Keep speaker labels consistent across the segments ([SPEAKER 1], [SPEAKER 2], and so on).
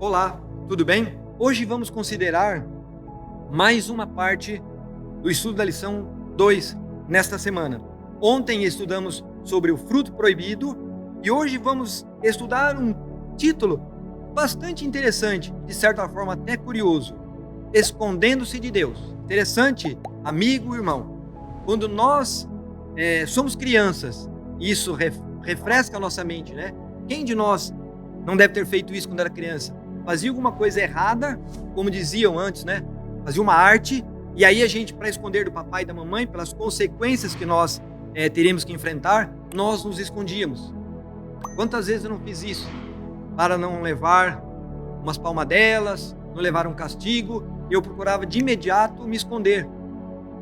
[SPEAKER 1] Olá, tudo bem? Hoje vamos considerar mais uma parte do estudo da lição 2 nesta semana. Ontem estudamos sobre o fruto proibido e hoje vamos estudar um título bastante interessante, de certa forma até curioso: Escondendo-se de Deus. Interessante, amigo, irmão. Quando nós somos crianças, isso refresca a nossa mente, né? Quem de nós não deve ter feito isso quando era criança? Fazia alguma coisa errada, como diziam antes, né? Fazia uma arte, e aí a gente, para esconder do papai e da mamãe, pelas consequências que nós teríamos que enfrentar, nós nos escondíamos. Quantas vezes eu não fiz isso? Para não levar umas palmadelas, não levar um castigo, eu procurava de imediato me esconder,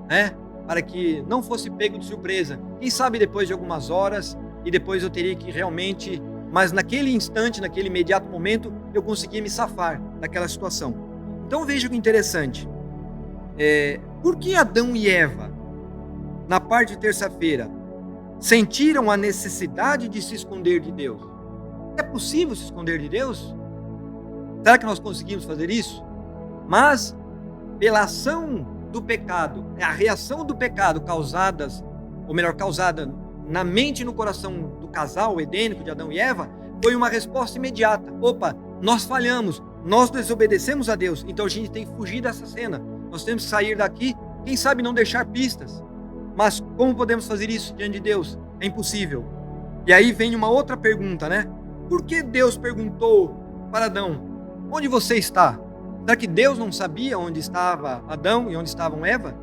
[SPEAKER 1] né? Para que não fosse pego de surpresa. Quem sabe depois de algumas horas, e depois eu teria que realmente... Mas naquele instante, naquele imediato momento, eu conseguia me safar daquela situação. Então veja que interessante. Por que Adão e Eva, na parte de terça-feira, sentiram a necessidade de se esconder de Deus? É possível se esconder de Deus? Será que nós conseguimos fazer isso? Mas, pela ação do pecado, a reação do pecado causada na mente e no coração do casal edênico de Adão e Eva, foi uma resposta imediata. Opa, nós falhamos, nós desobedecemos a Deus, então a gente tem que fugir dessa cena. Nós temos que sair daqui, quem sabe não deixar pistas. Mas como podemos fazer isso diante de Deus? É impossível. E aí vem uma outra pergunta, né? Por que Deus perguntou para Adão: onde você está? Será que Deus não sabia onde estava Adão e onde estavam Eva?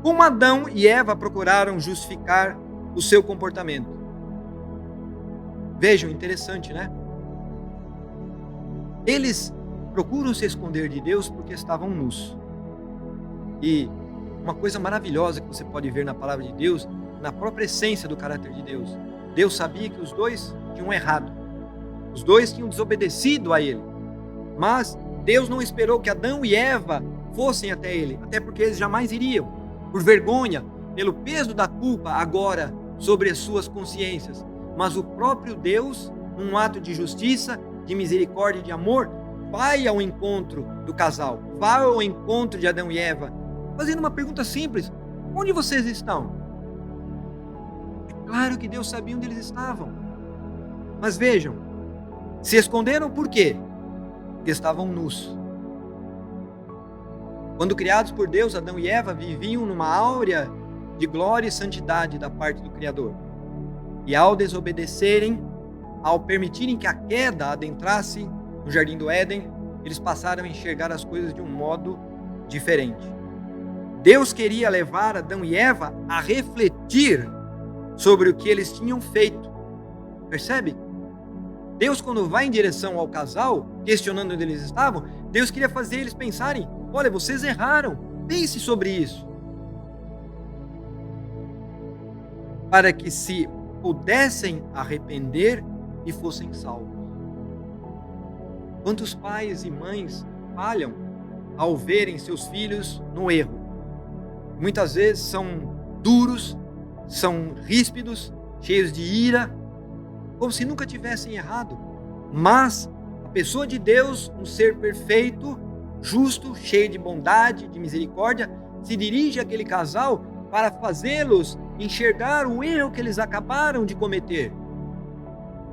[SPEAKER 1] Como Adão e Eva procuraram justificar o seu comportamento? Vejam, interessante, né? Eles procuram se esconder de Deus porque estavam nus. E uma coisa maravilhosa que você pode ver na palavra de Deus, na própria essência do caráter de Deus. Deus sabia que os dois tinham errado. Os dois tinham desobedecido a Ele. Mas Deus não esperou que Adão e Eva fossem até Ele, até porque eles jamais iriam, por vergonha, pelo peso da culpa agora sobre as suas consciências. Mas o próprio Deus, num ato de justiça, de misericórdia e de amor, vai ao encontro do casal, vai ao encontro de Adão e Eva, fazendo uma pergunta simples: onde vocês estão? É claro que Deus sabia onde eles estavam. Mas vejam, se esconderam por quê? Porque estavam nus. Quando criados por Deus, Adão e Eva viviam numa áurea de glória e santidade da parte do Criador. E ao desobedecerem, ao permitirem que a queda adentrasse no jardim do Éden, eles passaram a enxergar as coisas de um modo diferente. Deus queria levar Adão e Eva a refletir sobre o que eles tinham feito. Percebe? Deus, quando vai em direção ao casal, questionando onde eles estavam, Deus queria fazer eles pensarem: olha, vocês erraram, pense sobre isso. Para que se pudessem arrepender e fossem salvos. Quantos pais e mães falham ao verem seus filhos no erro? Muitas vezes são duros, são ríspidos, cheios de ira, como se nunca tivessem errado. Mas a pessoa de Deus, um ser perfeito, justo, cheio de bondade, de misericórdia, se dirige àquele casal para fazê-los enxergar o erro que eles acabaram de cometer.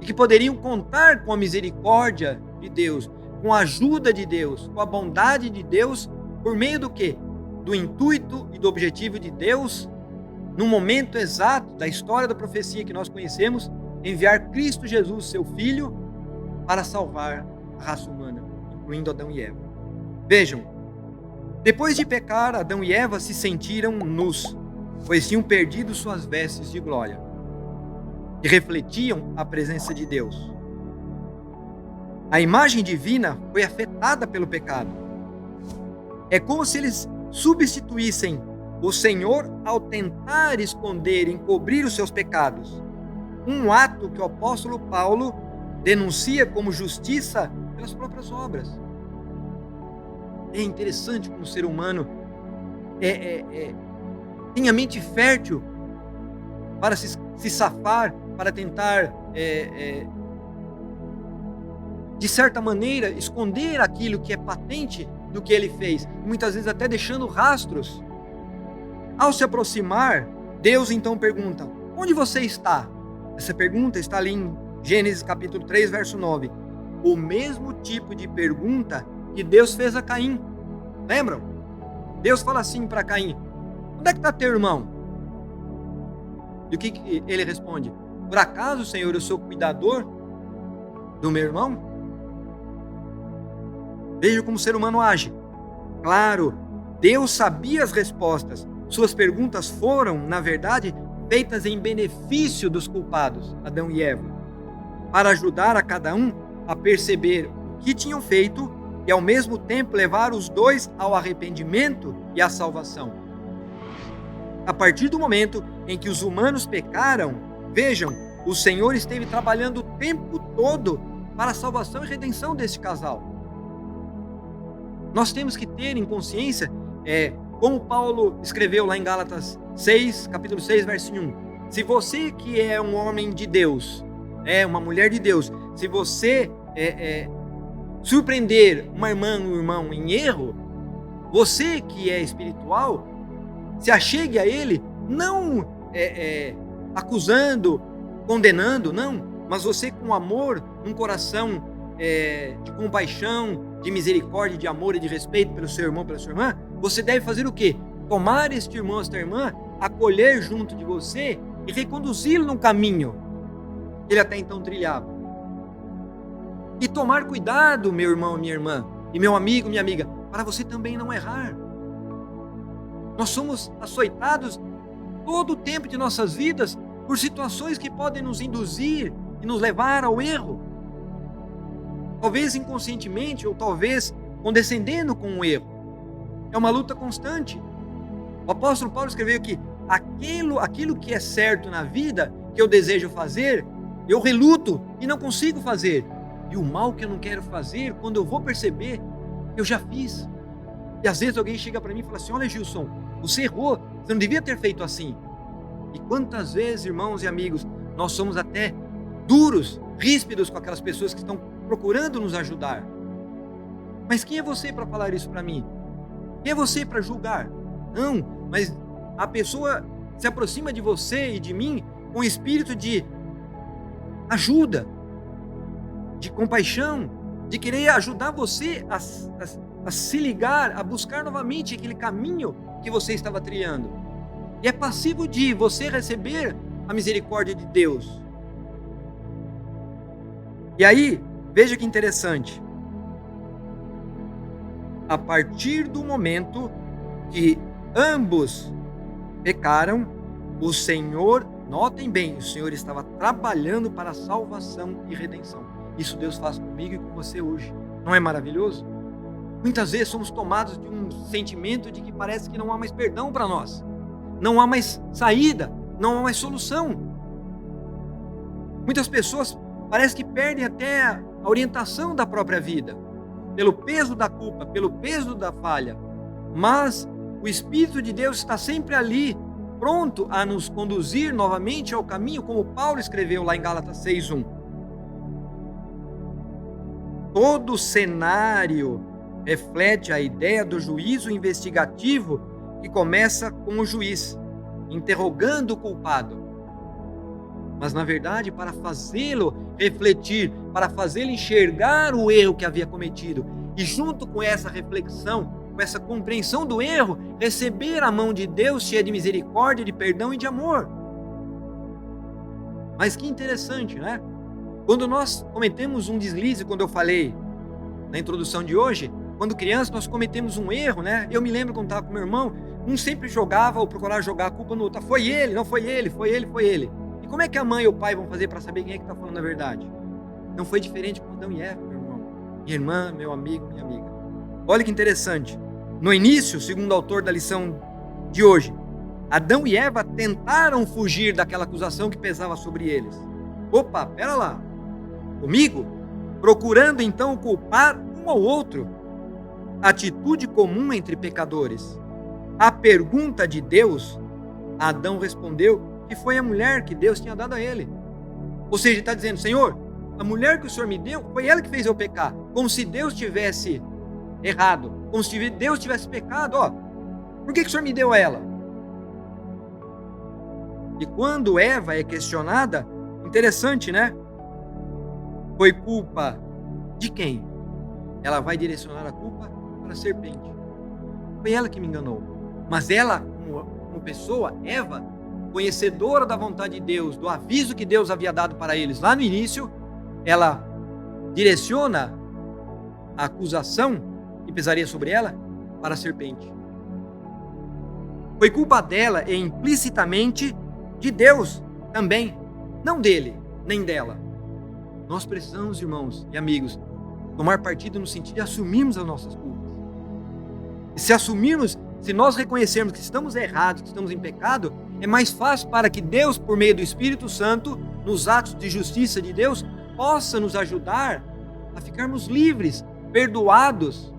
[SPEAKER 1] E que poderiam contar com a misericórdia de Deus, com a ajuda de Deus, com a bondade de Deus, por meio do quê? Do intuito e do objetivo de Deus, no momento exato da história da profecia que nós conhecemos, enviar Cristo Jesus, seu Filho, para salvar a raça humana, incluindo Adão e Eva. Vejam, depois de pecar, Adão e Eva se sentiram nus, pois tinham perdido suas vestes de glória, que refletiam a presença de Deus. A imagem divina foi afetada pelo pecado. É como se eles substituíssem o Senhor ao tentar esconder, encobrir os seus pecados. Um ato que o apóstolo Paulo denuncia como justiça pelas próprias obras. É interessante como o ser humano tem a mente fértil para se safar, para tentar de certa maneira, esconder aquilo que é patente do que ele fez, muitas vezes até deixando rastros. Ao se aproximar, Deus então pergunta: onde você está? Essa pergunta está ali em Gênesis capítulo 3, verso 9. O mesmo tipo de pergunta que Deus fez a Caim. Lembram? Deus fala assim para Caim: onde é que está teu irmão? E o que ele responde? Por acaso, Senhor, eu sou cuidador do meu irmão? Veja como o ser humano age. Claro, Deus sabia as respostas. Suas perguntas foram, na verdade, feitas em benefício dos culpados, Adão e Eva, para ajudar a cada um a perceber o que tinham feito e, ao mesmo tempo, levar os dois ao arrependimento e à salvação. A partir do momento em que os humanos pecaram, vejam, o Senhor esteve trabalhando o tempo todo para a salvação e redenção desse casal. Nós temos que ter em consciência, como Paulo escreveu lá em Gálatas 6, capítulo 6, verso 1. Se você que é um homem de Deus, uma mulher de Deus, se você surpreender uma irmã ou um irmão em erro, você que é espiritual, se achegue a ele, não acusando, condenando, não, mas você com amor, um coração de compaixão, de misericórdia, de amor e de respeito pelo seu irmão, pela sua irmã, você deve fazer o quê? Tomar este irmão, esta irmã, acolher junto de você e reconduzi-lo no caminho que ele até então trilhava. E tomar cuidado, meu irmão e minha irmã, e meu amigo, minha amiga, para você também não errar. Nós somos açoitados todo o tempo de nossas vidas por situações que podem nos induzir e nos levar ao erro. Talvez inconscientemente ou talvez condescendendo com o erro. É uma luta constante. O apóstolo Paulo escreveu que aquilo que é certo na vida, que eu desejo fazer, eu reluto e não consigo fazer. E o mal que eu não quero fazer, quando eu vou perceber, eu já fiz. E às vezes alguém chega para mim e fala assim: olha, Gilson, você errou, você não devia ter feito assim. E quantas vezes, irmãos e amigos, nós somos até duros, ríspidos com aquelas pessoas que estão procurando nos ajudar. Mas quem é você para falar isso para mim? Quem é você para julgar? Não, mas a pessoa se aproxima de você e de mim com espírito de ajuda, de compaixão, de querer ajudar você a se ligar, a buscar novamente aquele caminho que você estava trilhando. E é passivo de você receber a misericórdia de Deus. E aí, veja que interessante. A partir do momento que ambos pecaram, o Senhor, notem bem, o Senhor estava trabalhando para a salvação e redenção. Isso Deus faz comigo e com você hoje. Não é maravilhoso? Muitas vezes somos tomados de um sentimento de que parece que não há mais perdão para nós. Não há mais saída, não há mais solução. Muitas pessoas parece que perdem até a orientação da própria vida, pelo peso da culpa, pelo peso da falha. Mas o Espírito de Deus está sempre ali, pronto a nos conduzir novamente ao caminho, como Paulo escreveu lá em Gálatas 6:1. Todo o cenário reflete a ideia do juízo investigativo que começa com o juiz, interrogando o culpado. Mas, na verdade, para fazê-lo refletir, para fazê-lo enxergar o erro que havia cometido. E junto com essa reflexão, com essa compreensão do erro, receber a mão de Deus cheia de misericórdia, de perdão e de amor. Mas que interessante, né? Quando nós cometemos um deslize, quando eu falei na introdução de hoje, quando criança nós cometemos um erro, né? Eu me lembro quando estava com meu irmão, um sempre jogava ou procurava jogar a culpa no outro. Foi ele, não foi ele, foi ele, foi ele. E como é que a mãe e o pai vão fazer para saber quem é que está falando a verdade? Não foi diferente com Adão e Eva, meu irmão, minha irmã, meu amigo, minha amiga. Olha que interessante. No início, segundo o autor da lição de hoje, Adão e Eva tentaram fugir daquela acusação que pesava sobre eles. Opa, pera lá. Comigo? Procurando então culpar um ao outro. Atitude comum entre pecadores. A pergunta de Deus, Adão respondeu que foi a mulher que Deus tinha dado a ele. Ou seja, ele está dizendo: Senhor, a mulher que o Senhor me deu, foi ela que fez eu pecar. Como se Deus tivesse errado, como se Deus tivesse pecado. Por que o Senhor me deu ela? E quando Eva é questionada, interessante, né? Foi culpa de quem? Ela vai direcionar a culpa para a serpente. Foi ela que me enganou. Mas ela, como pessoa, Eva, conhecedora da vontade de Deus, do aviso que Deus havia dado para eles lá no início, ela direciona a acusação que pesaria sobre ela para a serpente. Foi culpa dela e implicitamente de Deus também, não dele, nem dela. Nós precisamos, irmãos e amigos, tomar partido no sentido de assumirmos as nossas culpas. E se assumirmos, se nós reconhecermos que estamos errados, que estamos em pecado, é mais fácil para que Deus, por meio do Espírito Santo, nos atos de justiça de Deus, possa nos ajudar a ficarmos livres, perdoados,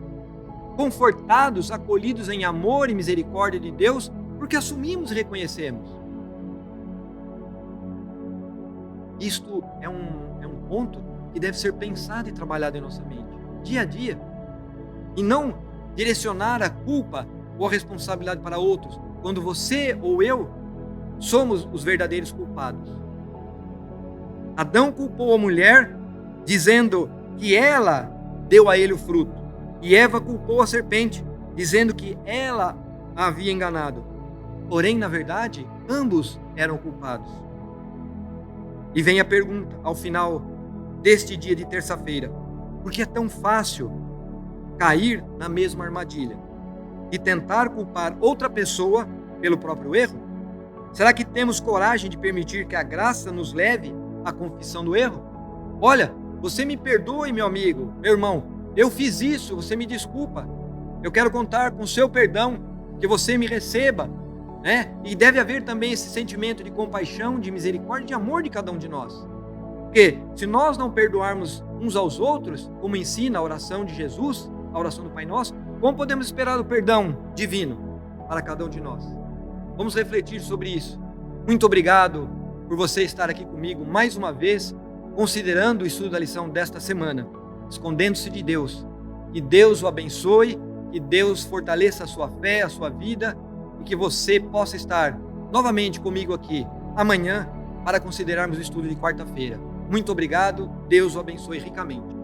[SPEAKER 1] confortados, acolhidos em amor e misericórdia de Deus, porque assumimos e reconhecemos. Isto é um ponto que deve ser pensado e trabalhado em nossa mente, dia a dia, e não direcionar a culpa ou a responsabilidade para outros, quando você ou eu somos os verdadeiros culpados. Adão culpou a mulher, dizendo que ela deu a ele o fruto, e Eva culpou a serpente, dizendo que ela a havia enganado. Porém, na verdade, ambos eram culpados. E vem a pergunta, ao final deste dia de terça-feira: por que é tão fácil cair na mesma armadilha e tentar culpar outra pessoa pelo próprio erro? Será que temos coragem de permitir que a graça nos leve à confissão do erro? Olha, você me perdoe, meu amigo, meu irmão, eu fiz isso, você me desculpa. Eu quero contar com o seu perdão, que você me receba, né? E deve haver também esse sentimento de compaixão, de misericórdia, de amor de cada um de nós. Porque se nós não perdoarmos uns aos outros, como ensina a oração de Jesus, a oração do Pai Nosso, como podemos esperar o perdão divino para cada um de nós? Vamos refletir sobre isso. Muito obrigado por você estar aqui comigo mais uma vez, considerando o estudo da lição desta semana, escondendo-se de Deus. Que Deus o abençoe, que Deus fortaleça a sua fé, a sua vida, e que você possa estar novamente comigo aqui amanhã para considerarmos o estudo de quarta-feira. Muito obrigado, Deus o abençoe ricamente.